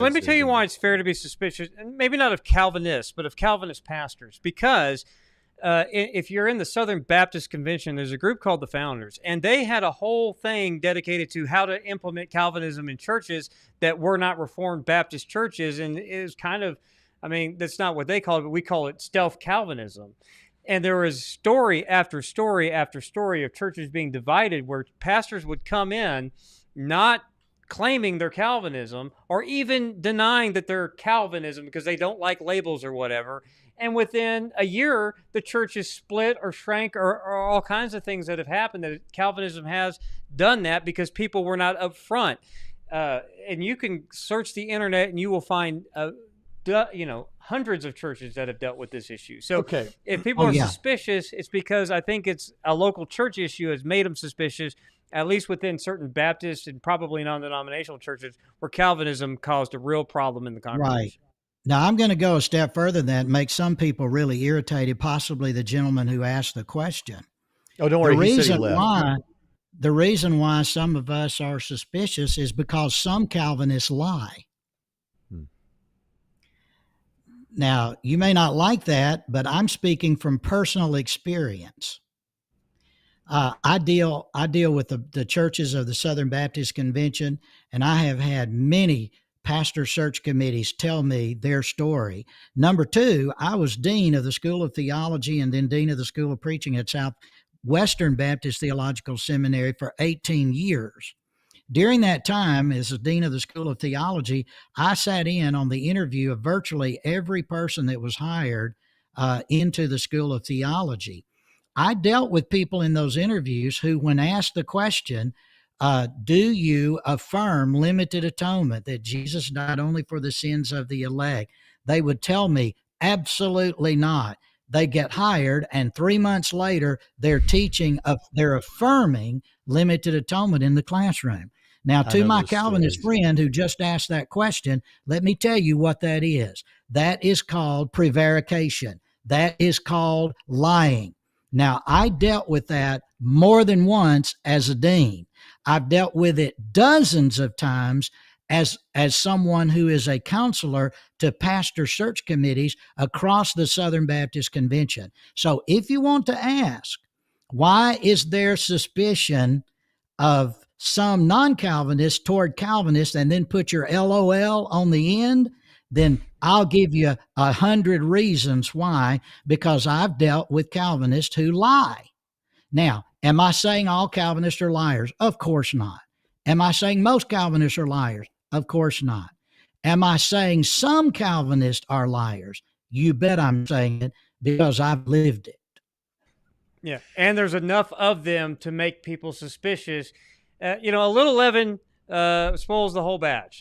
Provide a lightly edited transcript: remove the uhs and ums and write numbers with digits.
Let me tell you why it's fair to be suspicious, and maybe not of Calvinists, but of Calvinist pastors, because if you're in the Southern Baptist Convention, there's a group called the Founders, and they had a whole thing dedicated to how to implement Calvinism in churches that were not Reformed Baptist churches, and it was kind of, I mean, that's not what they call it, but we call it stealth Calvinism. And there was story after story after story of churches being divided where pastors would come in not claiming their Calvinism or even denying that they're Calvinism because they don't like labels or whatever. And within a year, the church is split or shrank or all kinds of things that have happened that Calvinism has done that because people were not upfront. And you can search the internet and you will find hundreds of churches that have dealt with this issue. So if people are suspicious, it's because I think it's a local church issue has made them suspicious, at least within certain Baptist and probably non-denominational churches where Calvinism caused a real problem in the congregation. Right. Now, I'm going to go a step further than that and make some people really irritated, possibly the gentleman who asked the question. Oh, don't worry. The reason why some of us are suspicious is because some Calvinists lie. Now, you may not like that, but I'm speaking from personal experience. I deal with the churches of the Southern Baptist Convention, and I have had many pastor search committees tell me their story. Number two, I was dean of the School of Theology and then dean of the School of Preaching at Southwestern Baptist Theological Seminary for 18 years. During that time, as a dean of the School of Theology, I sat in on the interview of virtually every person that was hired into the School of Theology. I dealt with people in those interviews who, when asked the question, do you affirm limited atonement, that Jesus died only for the sins of the elect? They would tell me, absolutely not. They get hired, and 3 months later, they're affirming limited atonement in the classroom. Now, to my Calvinist friend who just asked that question, let me tell you what that is. That is called prevarication. That is called lying. Now, I dealt with that more than once as a dean. I've dealt with it dozens of times as someone who is a counselor to pastor search committees across the Southern Baptist Convention. So if you want to ask, why is there suspicion of some non-Calvinists toward Calvinists and then put your LOL on the end, then I'll give you 100 reasons why, because I've dealt with Calvinists who lie. Now, am I saying all Calvinists are liars? Of course not. Am I saying most Calvinists are liars? Of course not. Am I saying some Calvinists are liars? You bet I'm saying it, because I've lived it. Yeah, and there's enough of them to make people suspicious. A little leaven spoils the whole batch.